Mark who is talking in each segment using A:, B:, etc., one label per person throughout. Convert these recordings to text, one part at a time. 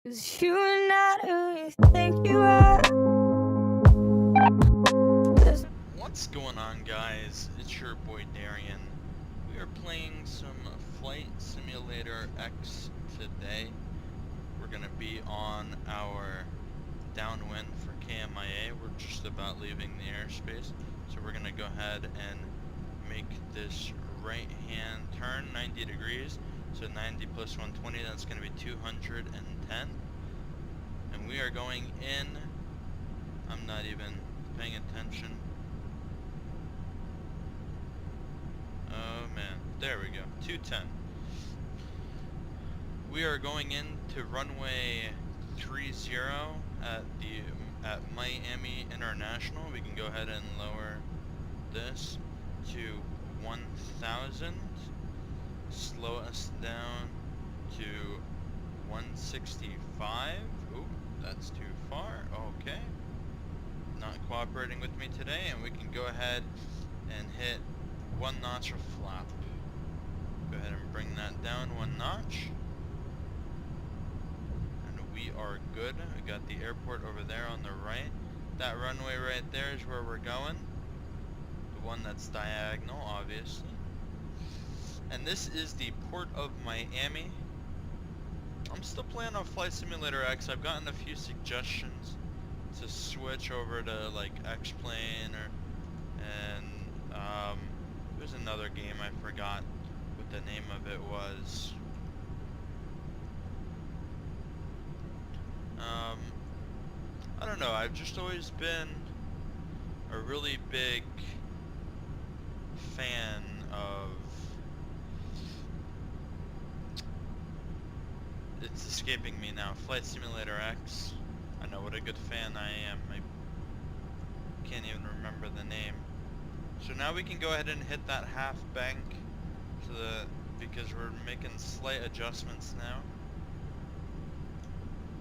A: 'Cause you're not who you think you are.
B: What's going on, guys? It's your boy Darian. We are playing some Flight Simulator X today. We're gonna be on our downwind for KMIA. We're just about leaving the airspace, so we're gonna go ahead and make this right hand turn 90 degrees. So 90 plus 120, that's gonna be 210. And we are going in. I'm not even paying attention. Oh man, there we go, 210. We are going into runway 30 at Miami International. We can go ahead and lower this to 1000. Slow us down to 165. Ooh, that's too far. Okay. Not cooperating with me today, and we can go ahead and hit 1 notch of flap. Go ahead and bring that down 1 notch. And we are good. We got the airport over there on the right. That runway right there is where we're going. The one that's diagonal, obviously. And this is the Port of Miami. I'm still playing on Flight Simulator X. I've gotten a few suggestions to switch over to like X-Plane and there's another game, I forgot what the name of it was. I don't know, I've just always been a really big fan of, it's escaping me now, Flight Simulator X. I know what a good fan I am. I can't even remember the name. So now we can go ahead and hit that half bank because we're making slight adjustments now.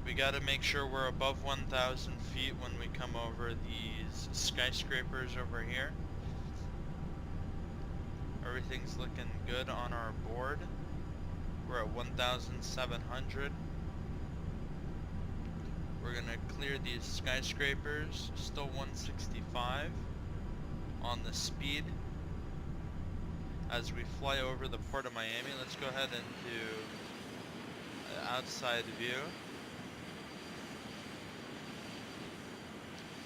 B: We got to make sure we're above 1,000 feet when we come over these skyscrapers over here. Everything's looking good on our board. We're at 1,700. We're gonna clear these skyscrapers, still 165 on the speed. As we fly over the Port of Miami, let's go ahead and do outside view.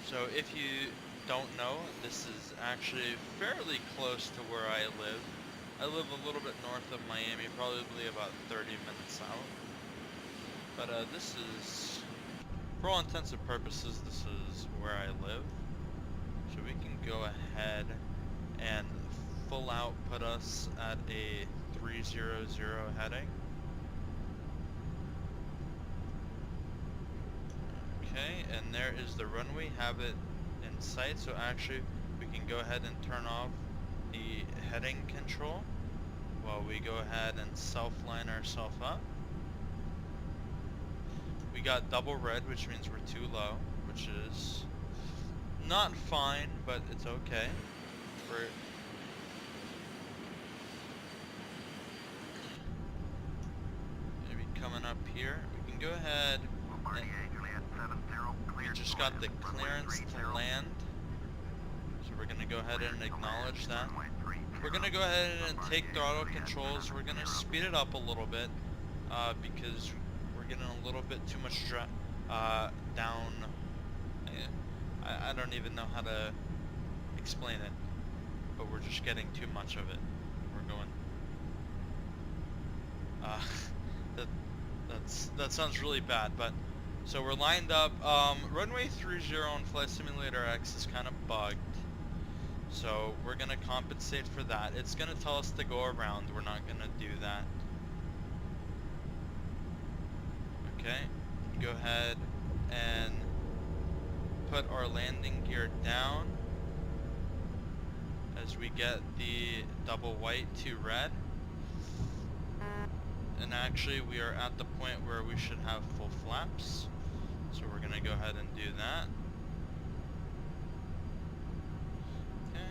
B: So if you don't know, this is actually fairly close to where I live. I live a little bit north of Miami, probably about 30 minutes out. But this is, for all intents and purposes, this is where I live. So we can go ahead and full out put us at a 300 heading. Okay, and there is the runway, have it in sight, so actually we can go ahead and turn off the heading control while we go ahead and self-line ourselves up. We got double red, which means we're too low, which is not fine, but it's okay. We're maybe coming up here. We can go ahead and we just got the clearance to land. So we're gonna go ahead and acknowledge that. We're gonna go ahead and take throttle controls. We're gonna speed it up a little bit because we're getting a little bit too much down. I don't even know how to explain it, but we're just getting too much of it. We're going. That sounds really bad, but so we're lined up. Runway 30 on Flight Simulator X is kind of bugged, so we're gonna compensate for that. It's gonna tell us to go around. We're not gonna do that. Okay, go ahead and put our landing gear down as we get the double white to red. And actually we are at the point where we should have full flaps. So we're gonna go ahead and do that. Okay.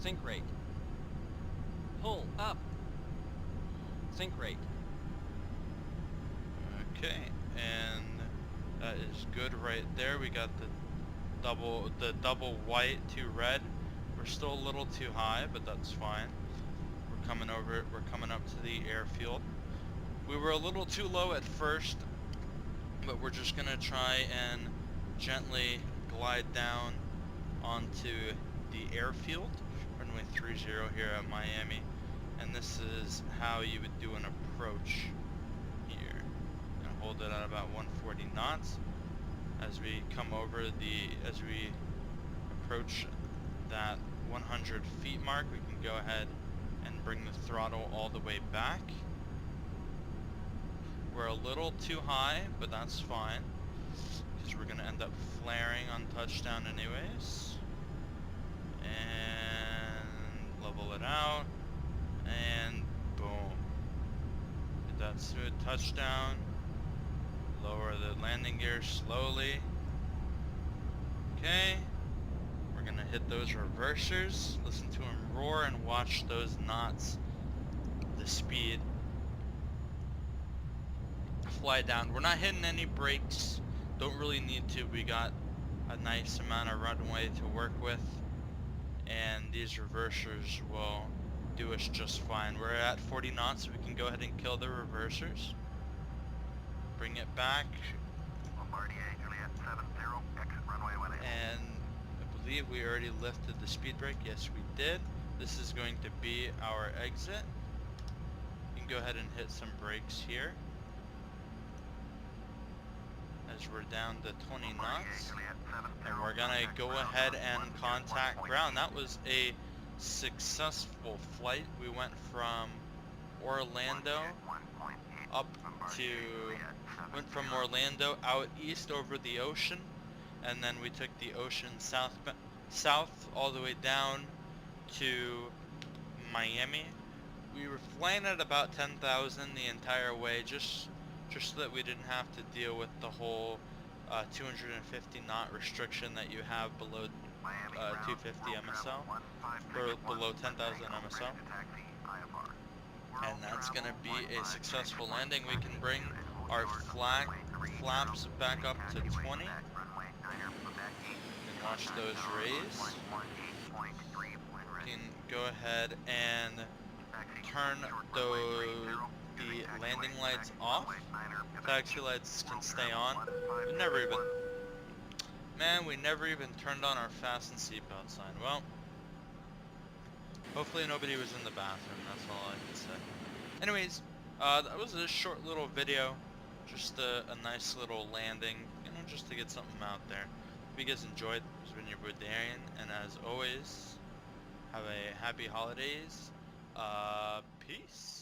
C: Sync rate. Pull up. Sync rate.
B: Okay, and that is good right there. We got the double white to red. We're still a little too high, but that's fine. We're coming up to the airfield. We were a little too low at first, but we're just gonna try and gently glide down onto the airfield. Runway 30 here at Miami, and this is how you would do an approach here. And hold it at about 140 knots. As we come over as we approach that 100 feet mark, we can go ahead and bring the throttle all the way back. We're a little too high, but that's fine, because we're gonna end up flaring on touchdown anyways. And level it out, and boom. Get that smooth touchdown. Lower the landing gear slowly. Okay. We're gonna hit those reversers. Listen to them roar and watch those knots. The speed. Fly down. We're not hitting any brakes. Don't really need to. We got a nice amount of runway to work with. And these reversers will do us just fine. We're at 40 knots, so we can go ahead and kill the reversers. Bring it back. And I believe we already lifted the speed brake. Yes, we did. This is going to be our exit. You can go ahead and hit some brakes here. As we're down to 20 knots. And we're gonna go ahead and contact ground. That was a successful flight. We went from Orlando out east over the ocean, and then we took the ocean south all the way down to Miami. We were flying at about 10,000 the entire way, just so that we didn't have to deal with the whole 250 knot restriction that you have below 250 MSL, or below 10,000 MSL. And that's going to be a successful landing. We can bring our flaps back up to 20 and watch those raise. We can go ahead and turn the landing lights off. Taxi lights can stay on. We never even turned on our fasten seatbelt sign. Well, hopefully nobody was in the bathroom, that's all I can say. Anyways, that was a short little video, just a nice little landing, just to get something out there. If you guys enjoyed, this has been your boy Darian, and as always, have a happy holidays. Peace.